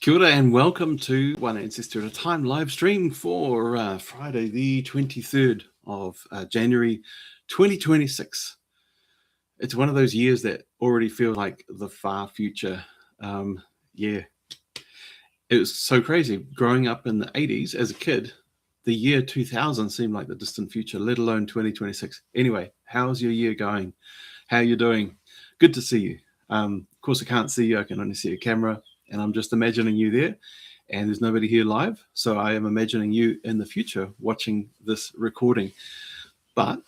Kia ora and welcome to One Ancestor at a Time live stream for Friday the 23rd of January 2026. It's one of those years that already feel like the far future. Yeah, it was so crazy. Growing up in the 80s as a kid, the year 2000 seemed like the distant future, let alone 2026. Anyway, how's your year going? How are you doing? Good to see you. Of course, I can't see you. I can only see a camera. And I'm just imagining you there, and there's nobody here live. So I am imagining you in the future watching this recording. But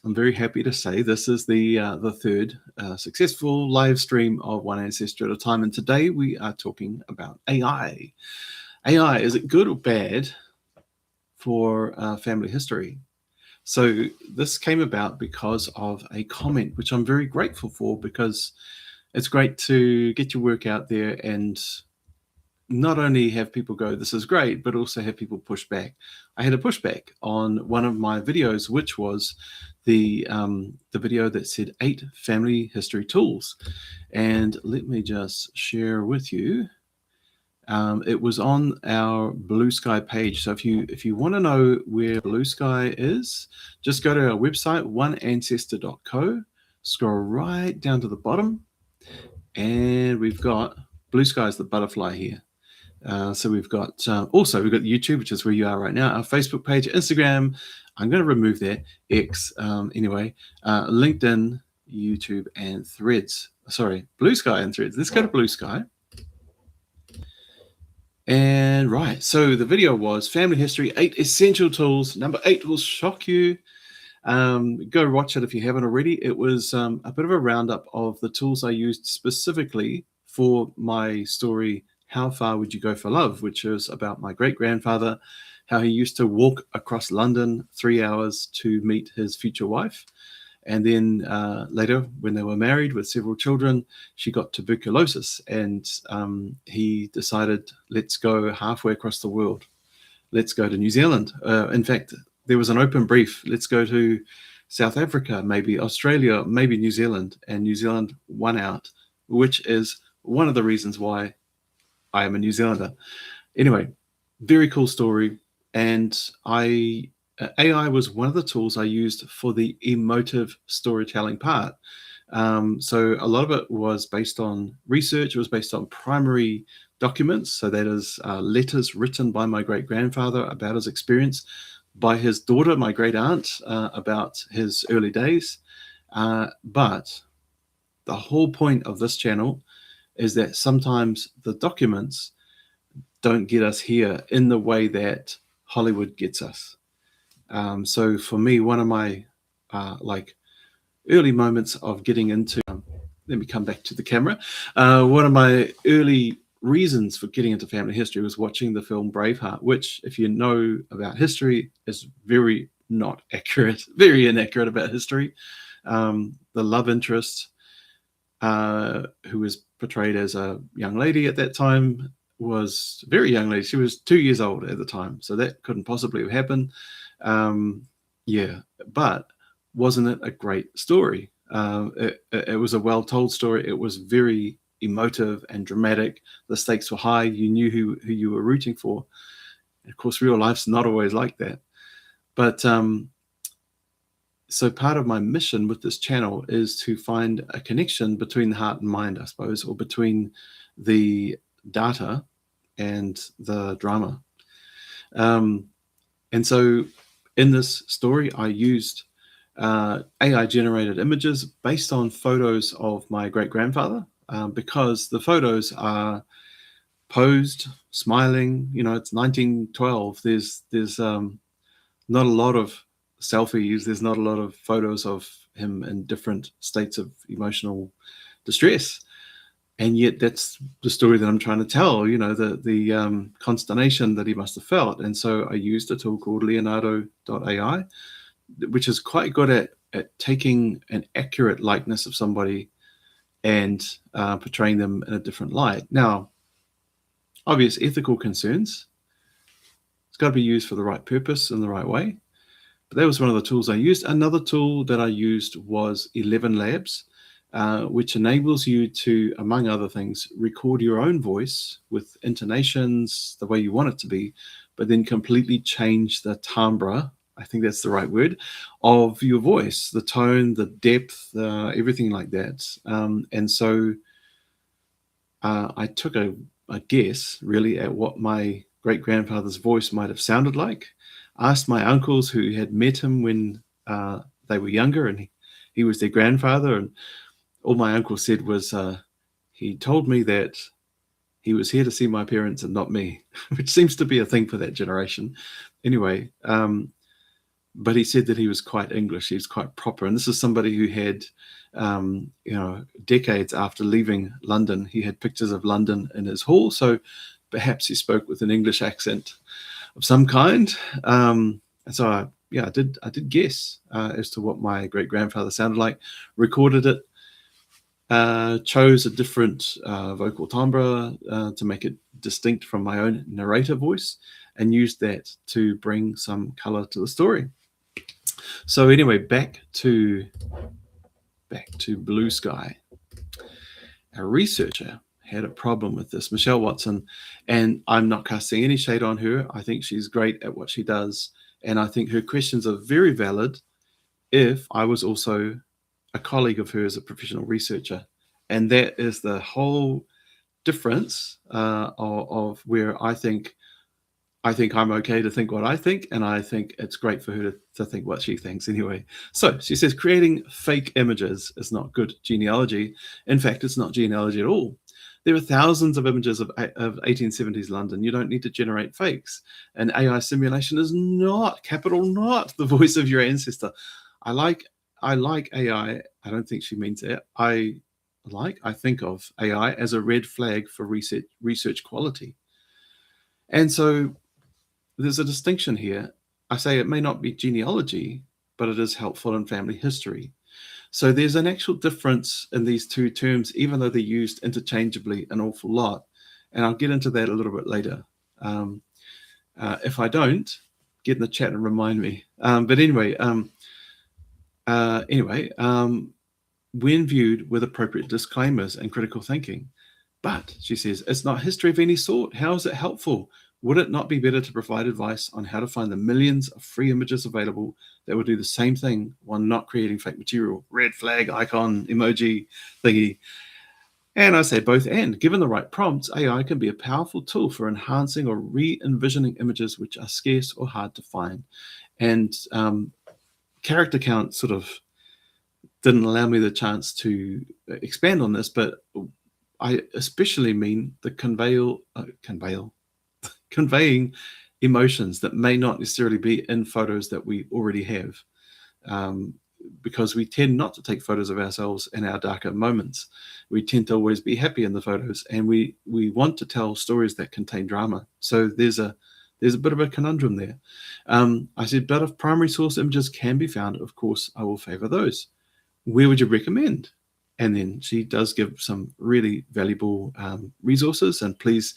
I'm very happy to say this is the third successful live stream of One Ancestor at a Time. And today we are talking about AI. AI, is it good or bad for family history? So this came about because of a comment, which I'm very grateful for, because it's great to get your work out there and not only have people go, this is great, but also have people push back. I had a pushback on one of my videos, which was the video that said 8 family history tools. And let me just share with you. It was on our Blue Sky page. So if you want to know where Blue Sky is, just go to our website, oneancestor.co, scroll right down to the bottom, and we've got Blue Sky is the butterfly here. So we've got also we've got YouTube, which is where you are right now, our Facebook page, Instagram. I'm going to remove that, X, anyway, LinkedIn, YouTube, and Threads. Sorry, Blue Sky and Threads. Let's go to Blue Sky. And right, so the video was Family History, 8 Essential Tools. Number 8 will shock you. Go watch it if you haven't already. It was a bit of a roundup of the tools I used specifically for my story, How Far Would You Go for Love, which is about my great-grandfather, how he used to walk across London 3 hours to meet his future wife. And then later, when they were married with several children, she got tuberculosis, and he decided, let's go halfway across the world. Let's go to New Zealand. In fact, there was an open brief. Let's go to South Africa, maybe Australia, maybe New Zealand. And New Zealand won out, which is one of the reasons why I am a New Zealander. Anyway, very cool story. And AI was one of the tools I used for the emotive storytelling part. So a lot of it was based on research. It was based on primary documents. So that is letters written by my great-grandfather about his experience, by his daughter, my great-aunt, about his early days. But the whole point of this channel is that sometimes the documents don't get us here in the way that Hollywood gets us. So for me, one of my early moments of getting into, let me come back to the camera. One of my early reasons for getting into family history was watching the film Braveheart, which, if you know about history, is very not accurate, very inaccurate about history. The love interest, who was portrayed as a young lady at that time, was a very young lady. She was 2 years old at the time, so that couldn't possibly have happened. Yeah, but wasn't it a great story? It was a well-told story. It was very emotive and dramatic. The stakes were high. You knew who you were rooting for. And of course, real life's not always like that. But so part of my mission with this channel is to find a connection between the heart and mind, I suppose, or between the data and the drama. And so in this story, I used AI-generated images based on photos of my great-grandfather, because the photos are posed, smiling. You know, it's 1912. There's not a lot of selfies. There's not a lot of photos of him in different states of emotional distress. And yet that's the story that I'm trying to tell, you know, the consternation that he must have felt. And so I used a tool called Leonardo.ai, which is quite good at taking an accurate likeness of somebody and portraying them in a different light. Now, obvious ethical concerns. It's got to be used for the right purpose in the right way. But that was one of the tools I used. Another tool that I used was ElevenLabs. which enables you to, among other things, record your own voice with intonations the way you want it to be, but then completely change the timbre, I think that's the right word, of your voice, the tone, the depth, everything like that. And so I took a guess, really, at what my great-grandfather's voice might have sounded like. Asked my uncles who had met him when they were younger, and he was their grandfather, and all my uncle said was, he told me that he was here to see my parents and not me, which seems to be a thing for that generation. Anyway, but he said that he was quite English, he was quite proper. And this is somebody who had, decades after leaving London, he had pictures of London in his hall. So perhaps he spoke with an English accent of some kind. And so I did guess as to what my great-grandfather sounded like, recorded it, chose a different vocal timbre to make it distinct from my own narrator voice, and used that to bring some color to the story. So anyway, back to Blue Sky. A researcher had a problem with this, Michelle Watson, and I'm not casting any shade on her. I think she's great at what she does, and I think her questions are very valid if I was also a colleague of hers, a professional researcher. And that is the whole difference of where I think I'm okay to think what I think, and I think it's great for her to think what she thinks anyway. So she says, creating fake images is not good genealogy. In fact, it's not genealogy at all. There are thousands of images of 1870s London. You don't need to generate fakes. An AI simulation is not, capital not, the voice of your ancestor. I like AI. I don't think she means that. I think of AI as a red flag for research quality. And so there's a distinction here. I say it may not be genealogy, but it is helpful in family history. So there's an actual difference in these two terms, even though they're used interchangeably an awful lot. And I'll get into that a little bit later. If I don't, get in the chat and remind me. But anyway, when viewed with appropriate disclaimers and critical thinking. But, she says, it's not history of any sort. How is it helpful? Would it not be better to provide advice on how to find the millions of free images available that will do the same thing while not creating fake material? Red flag, icon, emoji, thingy. And I say both and. Given the right prompts, AI can be a powerful tool for enhancing or re-envisioning images which are scarce or hard to find. And character count sort of didn't allow me the chance to expand on this, but I especially mean the conveying emotions that may not necessarily be in photos that we already have, because we tend not to take photos of ourselves in our darker moments. We tend to always be happy in the photos, and we want to tell stories that contain drama. So there's a bit of a conundrum there. I said, but if primary source images can be found, of course, I will favor those. Where would you recommend? And then she does give some really valuable resources, and please,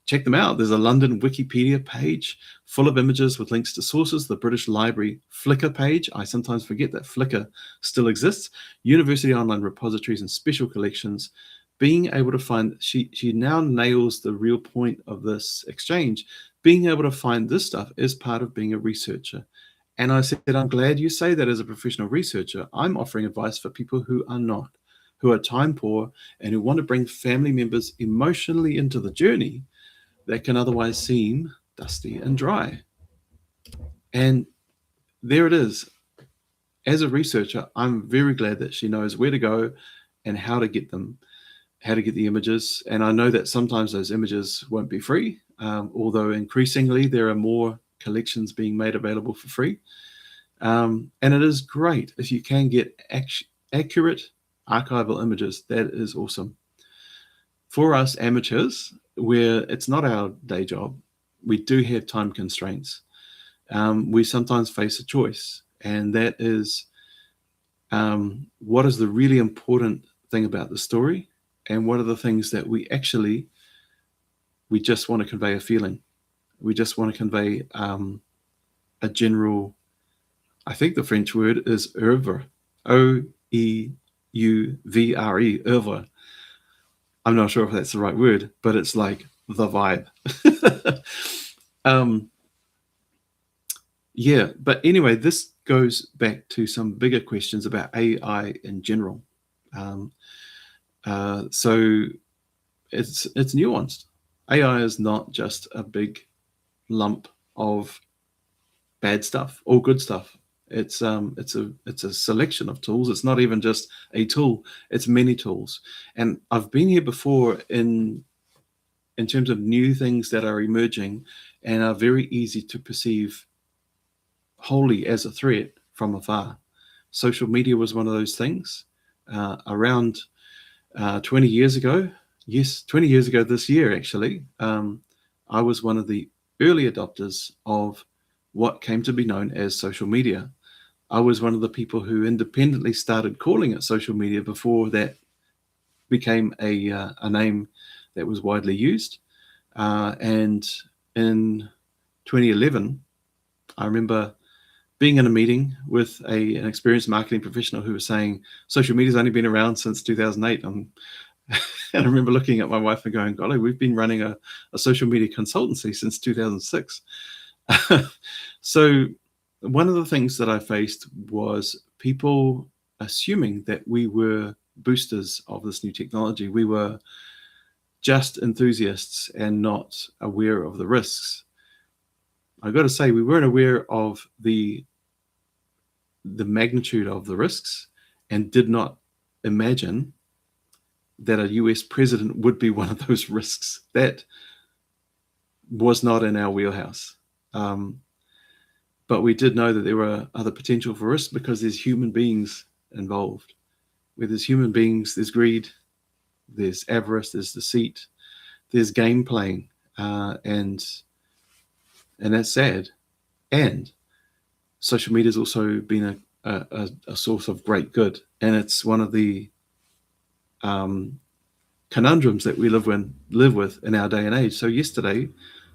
check them out. There's a London Wikipedia page full of images with links to sources, the British Library Flickr page. I sometimes forget that Flickr still exists. University online repositories and special collections. Being able to find, she now nails the real point of this exchange. Being able to find this stuff is part of being a researcher. And I said, I'm glad you say that as a professional researcher. I'm offering advice for people who are not, who are time poor, and who want to bring family members emotionally into the journey that can otherwise seem dusty and dry. And there it is. As a researcher, I'm very glad that she knows where to go and how to get them, how to get the images. And I know that sometimes those images won't be free, although increasingly there are more collections being made available for free. And it is great if you can get accurate archival images. That is awesome. For us amateurs, where it's not our day job, we do have time constraints. We sometimes face a choice, and that is what is the really important thing about the story, and what are the things that we just want to convey a feeling. We just want to convey a general, I think the French word is oeuvre, O-E-U-V-R-E, UVRE, Över. I'm not sure if that's the right word, but it's like the vibe. Yeah, but anyway, this goes back to some bigger questions about AI in general. So it's nuanced. AI is not just a big lump of bad stuff or good stuff. It's a selection of tools. It's not even just a tool. It's many tools. And I've been here before in terms of new things that are emerging and are very easy to perceive wholly as a threat from afar. Social media was one of those things. Around 20 years ago, yes, 20 years ago this year, actually, I was one of the early adopters of what came to be known as social media. I was one of the people who independently started calling it social media before that became a name that was widely used. And in 2011, I remember being in a meeting with an experienced marketing professional who was saying social media's only been around since 2008. And I remember looking at my wife and going, golly, we've been running a social media consultancy since 2006. So one of the things that I faced was people assuming that we were boosters of this new technology. We were just enthusiasts and not aware of the risks. I've got to say, we weren't aware of the magnitude of the risks and did not imagine that a US president would be one of those risks. That was not in our wheelhouse. But we did know that there were other potential for risks because there's human beings involved. Where there's human beings, there's greed, there's avarice, there's deceit, there's game playing, and that's sad. And social media has also been a source of great good, and it's one of the conundrums that we live with in our day and age. So yesterday,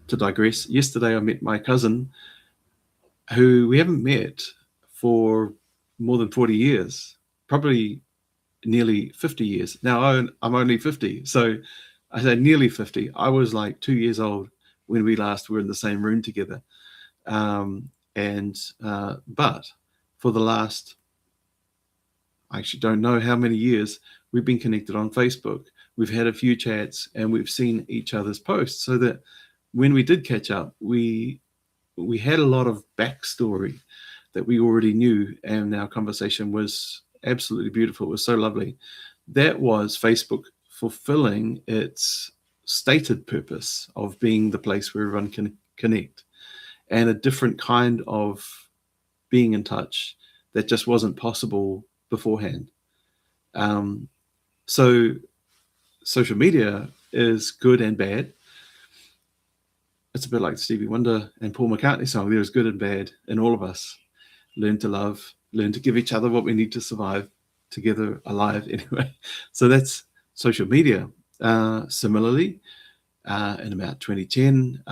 to digress, yesterday I met my cousin, who we haven't met for more than 40 years, probably nearly 50 years. Now I'm only 50, so I say nearly 50. I was like 2 years old when we last were in the same room together. But for the last, I actually don't know how many years, we've been connected on Facebook. We've had a few chats and we've seen each other's posts, so that when we did catch up, we had a lot of backstory that we already knew, and our conversation was absolutely beautiful. It was so lovely. That was Facebook fulfilling its stated purpose of being the place where everyone can connect, and a different kind of being in touch that just wasn't possible beforehand. So social media is good and bad. It's a bit like the Stevie Wonder and Paul McCartney song. There is good and bad in all of us. Learn to love, learn to give each other what we need to survive together, alive anyway. So that's social media. Similarly, in about 2010,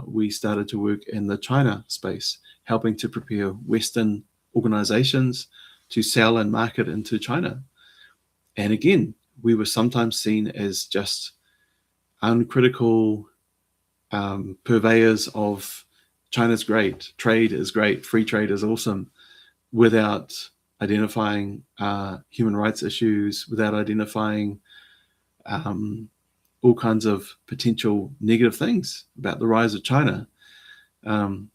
we started to work in the China space, helping to prepare Western organizations to sell and market into China. And again, we were sometimes seen as just uncritical purveyors of China's great, trade is great, free trade is awesome, without identifying human rights issues, without identifying all kinds of potential negative things about the rise of China. And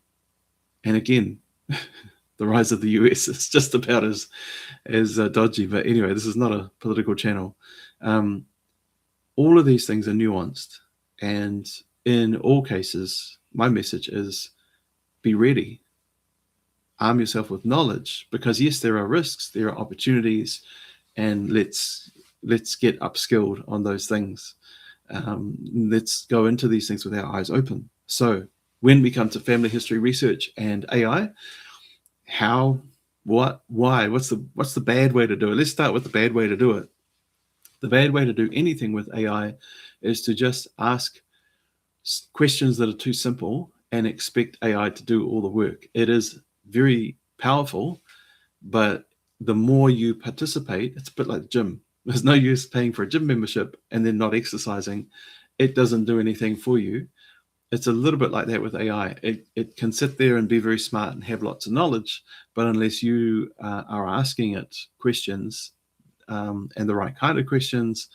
again, the rise of the US is just about as dodgy. But anyway, this is not a political channel. All of these things are nuanced, and in all cases, my message is be ready. Arm yourself with knowledge, because yes, there are risks, there are opportunities, and let's get upskilled on those things. Let's go into these things with our eyes open. So when we come to family history research and AI, how, what, why, what's the bad way to do it? Let's start with the bad way to do it. The bad way to do anything with AI is to just ask questions that are too simple and expect AI to do all the work. It is very powerful, but the more you participate, it's a bit like the gym. There's no use paying for a gym membership and then not exercising. It doesn't do anything for you. It's a little bit like that with AI. It can sit there and be very smart and have lots of knowledge, but unless you are asking it questions and the right kind of questions,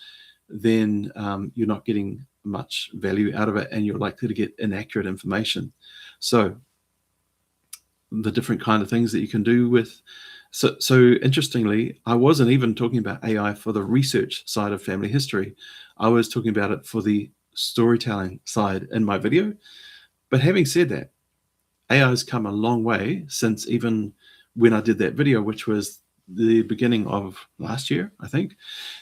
then you're not getting much value out of it, and you're likely to get inaccurate information. So the different kind of things that you can do with. So interestingly, I wasn't even talking about AI for the research side of family history. I was talking about it for the storytelling side in my video. But having said that, AI has come a long way since even when I did that video, which was the beginning of last year, I think,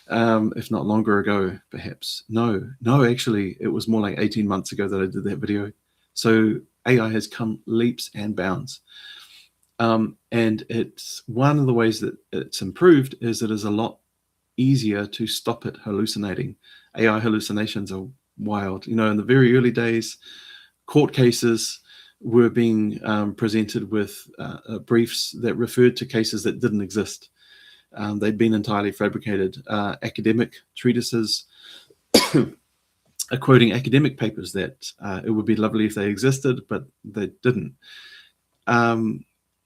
if not longer ago, perhaps. No, actually, it was more like 18 months ago that I did that video. So AI has come leaps and bounds. And it's one of the ways that it's improved is it is a lot easier to stop it hallucinating. AI hallucinations are wild. In the very early days, court cases were being presented with briefs that referred to cases that didn't exist. They'd been entirely fabricated. Academic treatises are quoting academic papers that it would be lovely if they existed, but they didn't.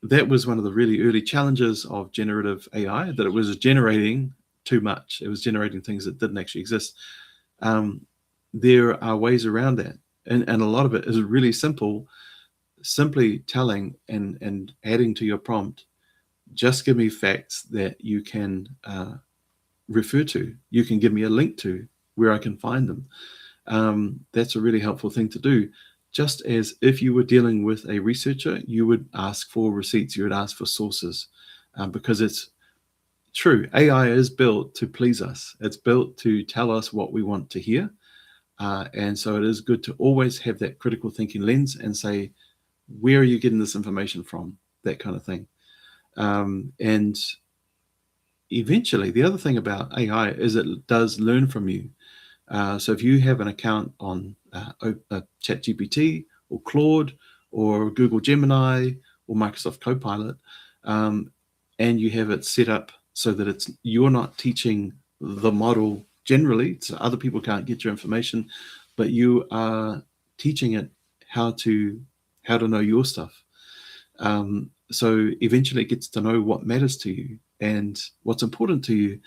That was one of the really early challenges of generative AI, that it was generating too much. It was generating things that didn't actually exist. There are ways around that. And a lot of it is really simple, simply telling and adding to your prompt, just give me facts that you can refer to. You can give me a link to where I can find them. That's a really helpful thing to do. Just as if you were dealing with a researcher, you would ask for receipts, you would ask for sources, because it's true. AI is built to please us. It's built to tell us what we want to hear. And so it is good to always have that critical thinking lens and say, where are you getting this information from? That kind of thing. And eventually, the other thing about AI is it does learn from you. So if you have an account on ChatGPT or Claude or Google Gemini or Microsoft Copilot, and you have it set up so that you're not teaching the model generally, so other people can't get your information, but you are teaching it how to know your stuff. So eventually it gets to know what matters to you and what's important to you.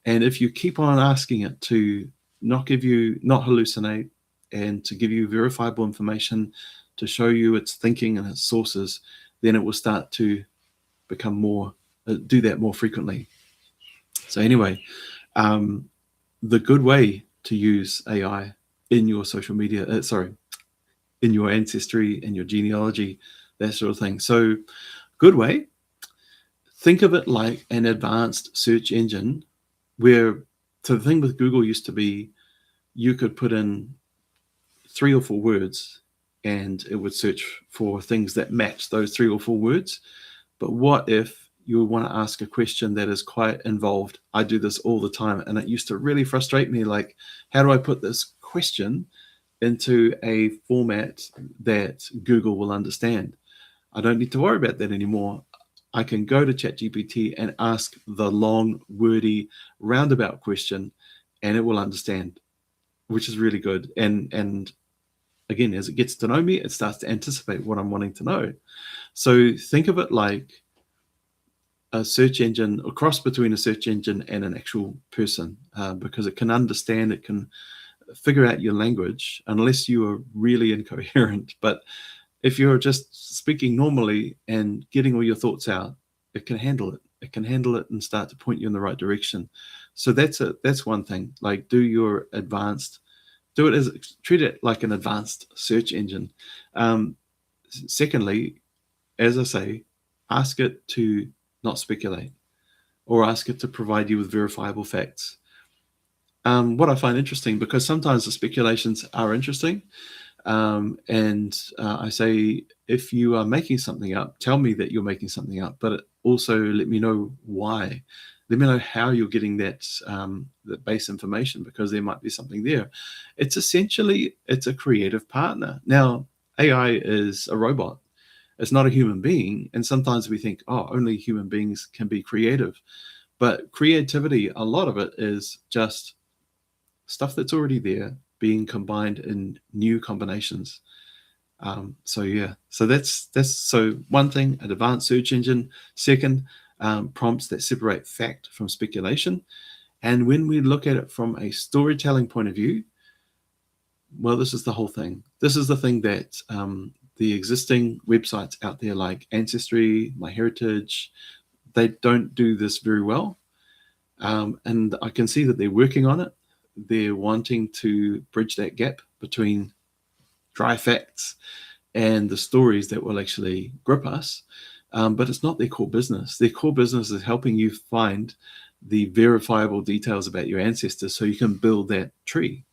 And if you keep on asking it to not hallucinate, and to give you verifiable information, to show you its thinking and its sources, then it will start to become more, do that more frequently. So anyway, the good way to use AI in your social media, in your ancestry, in your genealogy, that sort of thing. So good way, think of it like an advanced search engine where, so the thing with Google used to be, you could put in 3 or 4 words and it would search for things that match those 3 or 4 words. But what if you want to ask a question that is quite involved? I do this all the time, and it used to really frustrate me. Like, how do I put this question into a format that Google will understand? I don't need to worry about that anymore. I can go to ChatGPT and ask the long, wordy, roundabout question, and it will understand, which is really good. And again, as it gets to know me, it starts to anticipate what I'm wanting to know. So think of it like a search engine, a cross between a search engine and an actual person, because it can understand, it can figure out your language, unless you are really incoherent. But if you're just speaking normally and getting all your thoughts out, it can handle it. It can handle it and start to point you in the right direction. So that's one thing. Like, treat it like an advanced search engine. Secondly, as I say, ask it to not speculate, or ask it to provide you with verifiable facts. What I find interesting, because sometimes the speculations are interesting, and I say, if you are making something up, tell me that you're making something up, but also let me know why. Let me know how you're getting that base information, because there might be something there. It's a creative partner. Now, AI is a robot. It's not a human being. And sometimes we think, oh, only human beings can be creative. But creativity, a lot of it is just stuff that's already there being combined in new combinations. So yeah, so that's so one thing, an advanced search engine. Second, prompts that separate fact from speculation. And when we look at it from a storytelling point of view, well, this is the whole thing. This is the thing that the existing websites out there like Ancestry, MyHeritage, they don't do this very well. And I can see that they're working on it. They're wanting to bridge that gap between dry facts and the stories that will actually grip us. But it's not their core business. Their core business is helping you find the verifiable details about your ancestors so you can build that tree.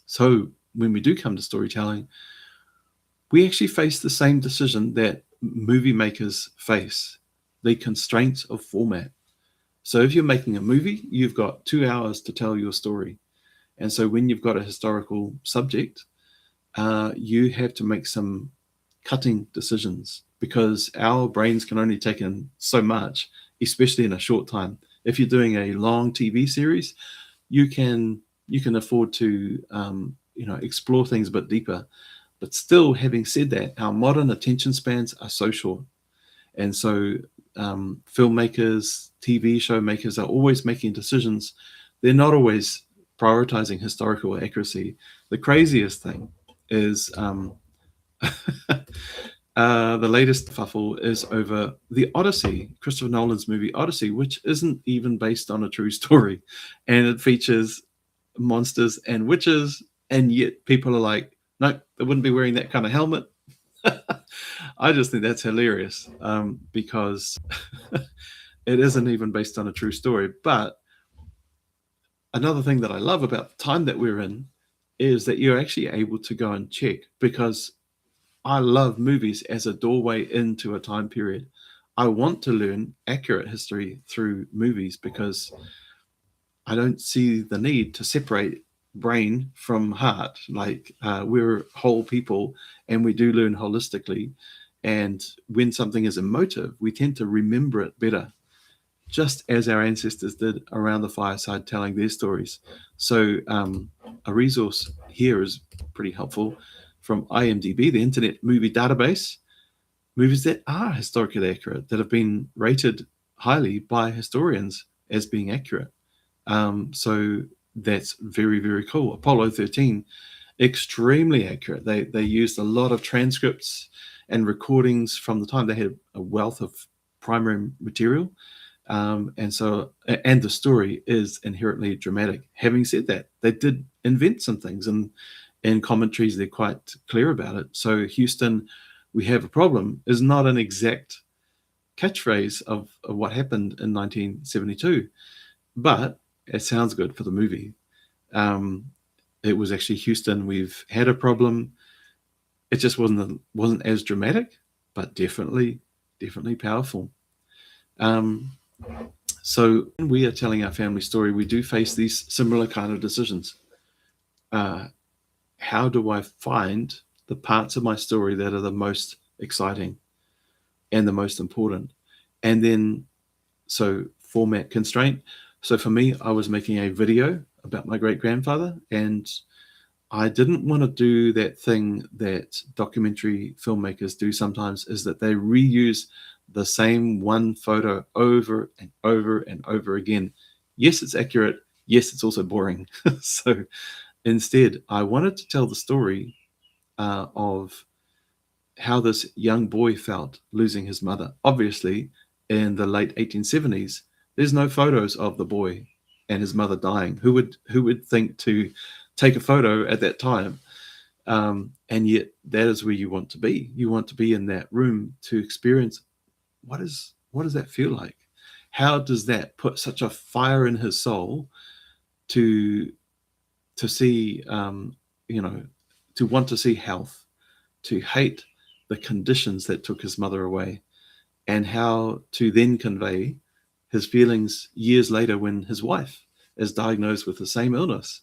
So when we do come to storytelling, we actually face the same decision that movie makers face, the constraints of format. So if you're making a movie, you've got 2 hours to tell your story. And so when you've got a historical subject, you have to make some cutting decisions because our brains can only take in so much, especially in a short time. If you're doing a long TV series, you can afford to explore things a bit deeper. But still, having said that, our modern attention spans are so short. And so filmmakers, TV show makers are always making decisions. They're not always prioritizing historical accuracy. The craziest thing is the latest fuffle is over the Odyssey, Christopher Nolan's movie Odyssey, which isn't even based on a true story. And it features monsters and witches, and yet people are like, nope, they wouldn't be wearing that kind of helmet. I just think that's hilarious because it isn't even based on a true story. But another thing that I love about the time that we're in is that you're actually able to go and check, because I love movies as a doorway into a time period. I want to learn accurate history through movies because I don't see the need to separate brain from heart. Like we're whole people and we do learn holistically. And when something is emotive, we tend to remember it better, just as our ancestors did around the fireside telling their stories. So a resource here is pretty helpful from IMDb, the Internet Movie Database, movies that are historically accurate, that have been rated highly by historians as being accurate. So that's very, very cool. Apollo 13, extremely accurate. They used a lot of transcripts and recordings from the time. They had a wealth of primary material. And the story is inherently dramatic. Having said that, they did invent some things, and in commentaries they're quite clear about it. So Houston, we have a problem is not an exact catchphrase of what happened in 1972, but it sounds good for the movie. It was actually Houston, we've had a problem. It just wasn't as dramatic, but definitely powerful. So when we are telling our family story, we do face these similar kind of decisions. How do I find the parts of my story that are the most exciting and the most important? And then, so format constraint. So for me, I was making a video about my great-grandfather, and I didn't want to do that thing that documentary filmmakers do sometimes, is that they reuse the same one photo over and over and over again. Yes, it's accurate. Yes, it's also boring. So instead, I wanted to tell the story of how this young boy felt losing his mother. Obviously, in the late 1870s, there's no photos of the boy and his mother dying. Who would think to take a photo at that time? And yet that is where you want to be. You want to be in that room to experience what does that feel like? How does that put such a fire in his soul to see, to want to see health, to hate the conditions that took his mother away, and how to then convey his feelings years later when his wife is diagnosed with the same illness.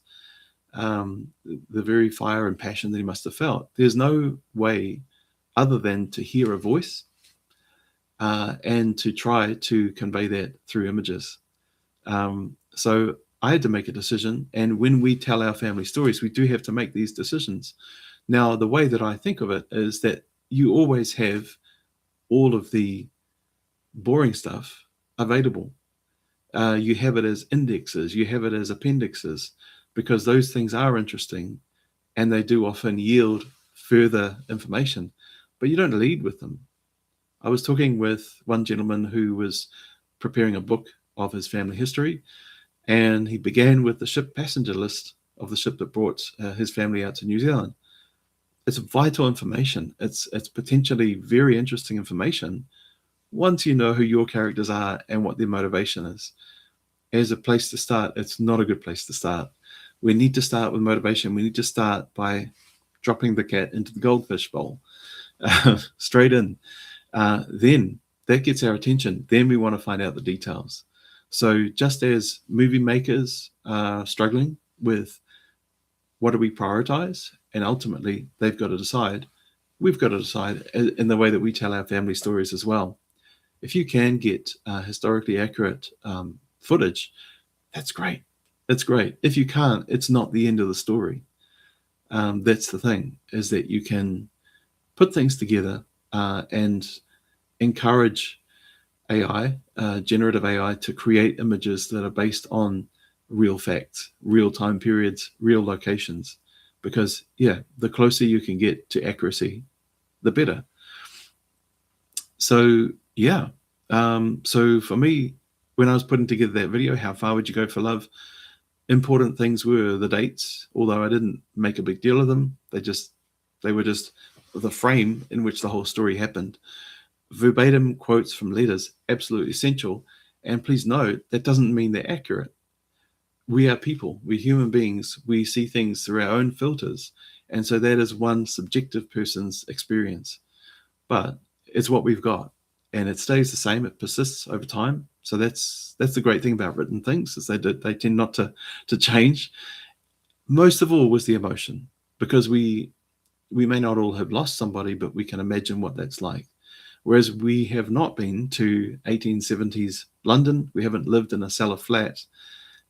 The very fire and passion that he must have felt. There's no way other than to hear a voice and to try to convey that through images. So I had to make a decision. And when we tell our family stories, we do have to make these decisions. Now, the way that I think of it is that you always have all of the boring stuff available. You have it as indexes, you have it as appendixes, because those things are interesting and they do often yield further information, but you don't lead with them. I was talking with one gentleman who was preparing a book of his family history, and he began with the ship passenger list of the ship that brought his family out to New Zealand. It's vital information. It's potentially very interesting information once you know who your characters are and what their motivation is. As a place to start, it's not a good place to start. We need to start with motivation. We need to start by dropping the cat into the goldfish bowl, straight in. Then that gets our attention. Then we want to find out the details. So just as movie makers are struggling with what do we prioritize, and ultimately they've got to decide, we've got to decide in the way that we tell our family stories as well. If you can get historically accurate footage, that's great. That's great. If you can't, it's not the end of the story. That's the thing, is that you can put things together and encourage AI, generative AI, to create images that are based on real facts, real time periods, real locations. Because, yeah, the closer you can get to accuracy, the better. So, yeah. So for me, when I was putting together that video, how far would you go for love? Important things were the dates, although I didn't make a big deal of them. They were just the frame in which the whole story happened. Verbatim quotes from letters, absolutely essential. And please note, that doesn't mean they're accurate. We are people, we're human beings. We see things through our own filters. And so that is one subjective person's experience. But it's what we've got. And it stays the same. It persists over time. So that's the great thing about written things, is they tend not to change. Most of all was the emotion, because we may not all have lost somebody, but we can imagine what that's like. Whereas we have not been to 1870s London. We haven't lived in a cellar flat.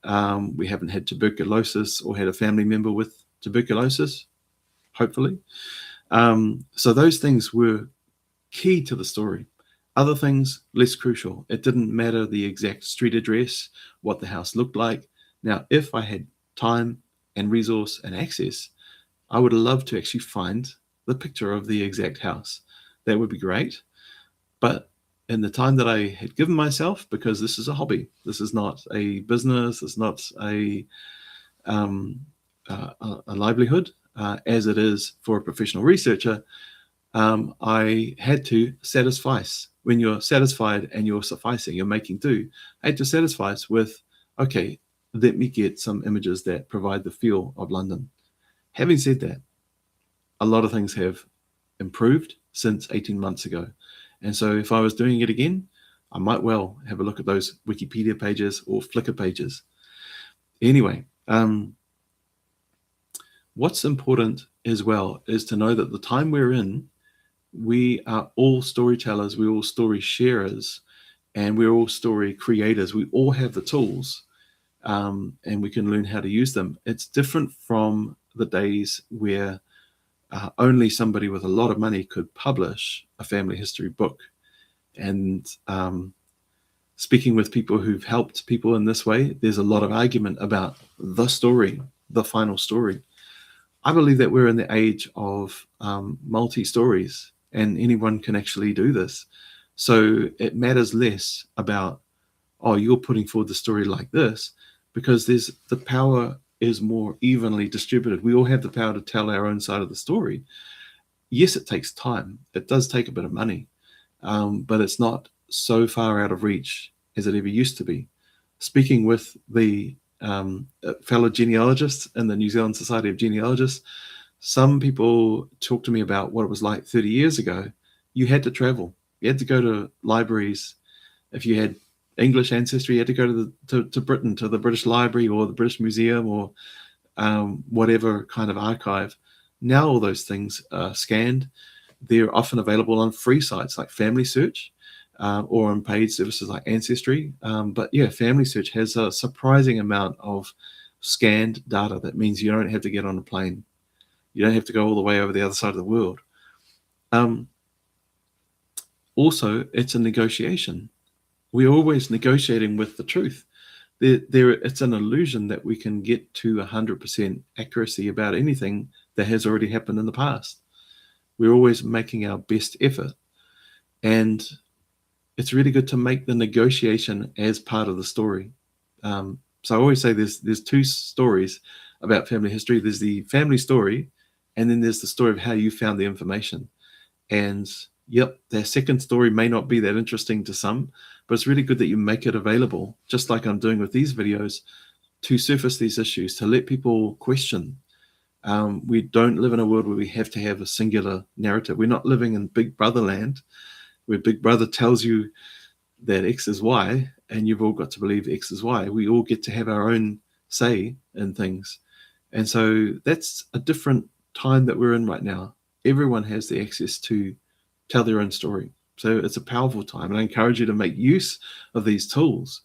We haven't had tuberculosis or had a family member with tuberculosis, hopefully. So those things were key to the story. Other things, less crucial. It didn't matter the exact street address, what the house looked like. Now, if I had time and resource and access, I would love to actually find the picture of the exact house. That would be great. But in the time that I had given myself, because this is a hobby, this is not a business, it's not a livelihood, as it is for a professional researcher, I had to satisfice. When you're satisfied and you're sufficing, you're making do, I had to satisfy with, okay, let me get some images that provide the feel of London. Having said that, a lot of things have improved since 18 months ago. And so if I was doing it again, I might well have a look at those Wikipedia pages or Flickr pages. Anyway, what's important as well is to know that the time we're in, we are all storytellers, we're all story sharers, and we're all story creators. We all have the tools, and we can learn how to use them. It's different from the days where only somebody with a lot of money could publish a family history book. And speaking with people who've helped people in this way, there's a lot of argument about the story, the final story. I believe that we're in the age of multi-stories, and anyone can actually do this. So it matters less about, oh, you're putting forward the story like this, because the power is more evenly distributed. We all have the power to tell our own side of the story. Yes, it takes time. It does take a bit of money, but it's not so far out of reach as it ever used to be. Speaking with the fellow genealogists in the New Zealand Society of Genealogists, some people talk to me about what it was like 30 years ago. You had to travel. You had to go to libraries. If you had English ancestry, you had to go to Britain, to the British Library or the British Museum or whatever kind of archive. Now all those things are scanned. they're often available on free sites like Family Search, or on paid services like Ancestry. But yeah, Family Search has a surprising amount of scanned data. That means you don't have to get on a plane. You don't have to go all the way over the other side of the world. Also, it's a negotiation. We're always negotiating with the truth. It's an illusion that we can get to 100% accuracy about anything that has already happened in the past. We're always making our best effort. And it's really good to make the negotiation as part of the story. So I always say there's two stories about family history. There's the family story, and then there's the story of how you found the information. And yep, their second story may not be that interesting to some, but it's really good that you make it available, just like I'm doing with these videos, to surface these issues, to let people question. We don't live in a world where we have to have a singular narrative. We're not living in Big Brother land, where Big Brother tells you that X is Y, and you've all got to believe X is Y. We all get to have our own say in things. And so that's a different time that we're in right now. Everyone has the access to tell their own story. So it's a powerful time, and I encourage you to make use of these tools.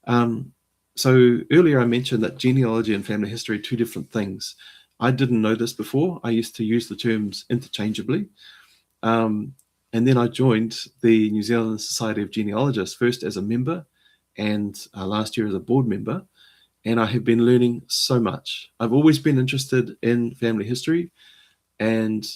So earlier I mentioned that genealogy and family history are two different things. I didn't know this before. I used to use the terms interchangeably. And then I joined the New Zealand Society of Genealogists, first as a member and last year as a board member. And I have been learning so much. I've always been interested in family history. And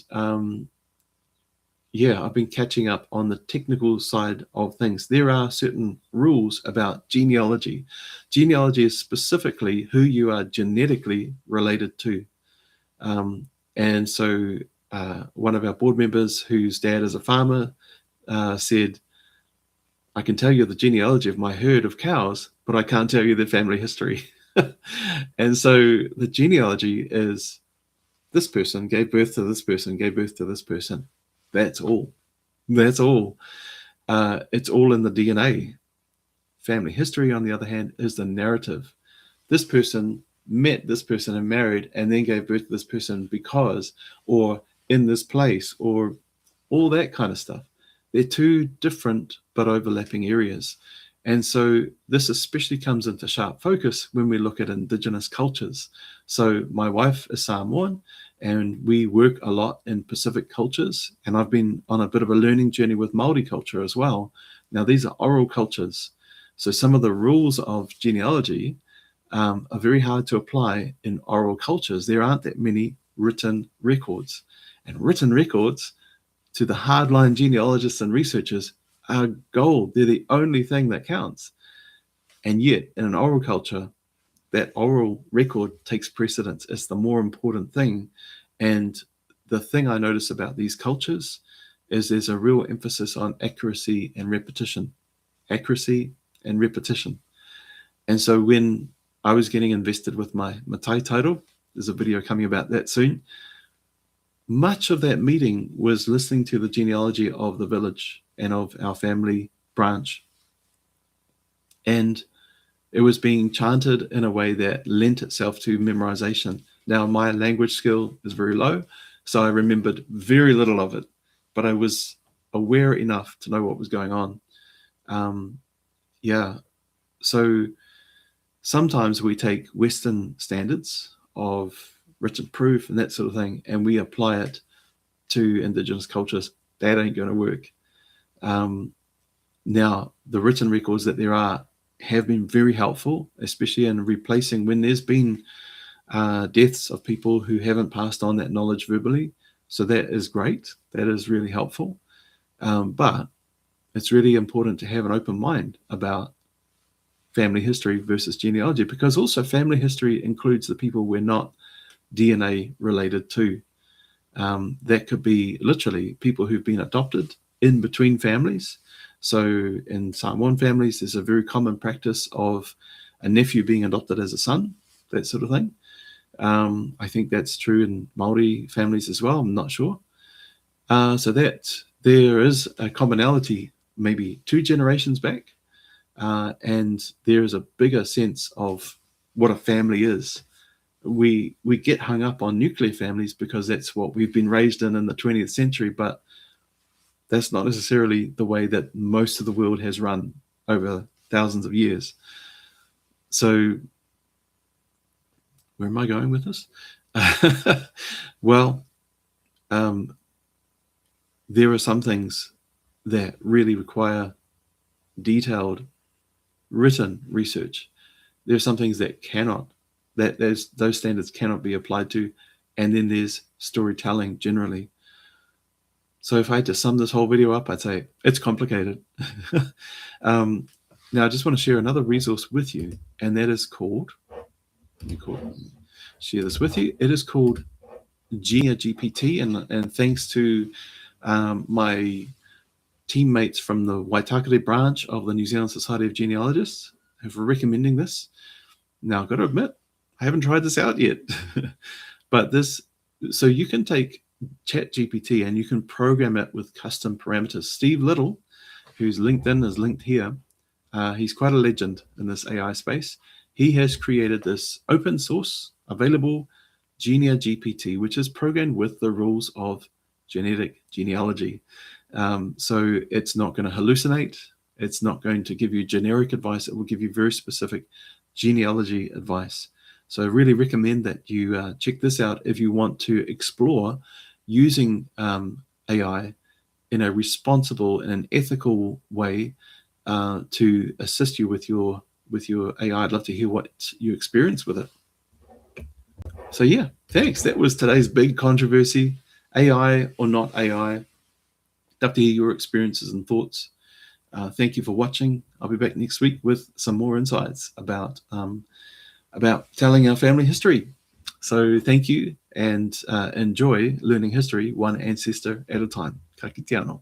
yeah, I've been catching up on the technical side of things. There are certain rules about genealogy. Genealogy is specifically who you are genetically related to. And so one of our board members, whose dad is a farmer, said, I can tell you the genealogy of my herd of cows, but I can't tell you their family history. And so the genealogy is this person gave birth to this person, gave birth to this person. That's all. That's all. It's all in the DNA. Family history, on the other hand, is the narrative. This person met this person and married and then gave birth to this person because, or in this place, or all that kind of stuff. They're two different but overlapping areas. And so this especially comes into sharp focus when we look at Indigenous cultures. So my wife is Samoan, and we work a lot in Pacific cultures. And I've been on a bit of a learning journey with Māori culture as well. Now, these are oral cultures. So some of the rules of genealogy are very hard to apply in oral cultures. There aren't that many written records. And written records, to the hardline genealogists and researchers, are gold. They're the only thing that counts. And yet, in an oral culture, that oral record takes precedence. It's the more important thing. And the thing I notice about these cultures is there's a real emphasis on accuracy and repetition. Accuracy and repetition. And so when I was getting invested with my Matai title, there's a video coming about that soon, much of that meeting was listening to the genealogy of the village and of our family branch. And it was being chanted in a way that lent itself to memorization. Now, my language skill is very low, so I remembered very little of it, but I was aware enough to know what was going on. Yeah, so sometimes we take Western standards of written proof and that sort of thing, and we apply it to Indigenous cultures. That ain't going to work. Now, the written records that there are have been very helpful, especially in replacing when there's been deaths of people who haven't passed on that knowledge verbally. So that is great. That is really helpful. But it's really important to have an open mind about family history versus genealogy, because also family history includes the people we're not DNA related to. That could be literally people who've been adopted in between families. So in Samoan families, there's a very common practice of a nephew being adopted as a son, that sort of thing. I think that's true in Māori families as well. I'm not sure. So that there is a commonality, maybe 2 generations back, and there is a bigger sense of what a family is. We get hung up on nuclear families because that's what we've been raised in the 20th century, but that's not necessarily the way that most of the world has run over thousands of years. So where am I going with this? Well, there are some things that really require detailed written research. There are some things that those standards cannot be applied to. And then there's storytelling generally. So if I had to sum this whole video up, I'd say it's complicated. Now I just want to share another resource with you, and that is called, share this with you. It is called Genia GPT, and thanks to my teammates from the Waitakere branch of the New Zealand Society of Genealogists for recommending this. Now I've got to admit, I haven't tried this out yet, but so you can take ChatGPT and you can program it with custom parameters. Steve Little, whose LinkedIn is linked here, he's quite a legend in this AI space. He has created this open source available Genia GPT, which is programmed with the rules of genetic genealogy. So it's not going to hallucinate. It's not going to give you generic advice. It will give you very specific genealogy advice. So I really recommend that you check this out if you want to explore using AI in a responsible and an ethical way to assist you with your AI. I'd love to hear what you experience with it. So yeah, thanks. That was today's big controversy, AI or not AI. I'd love to hear your experiences and thoughts. Thank you for watching. I'll be back next week with some more insights about telling our family history. So thank you, and enjoy learning history one ancestor at a time. Ka kite anō.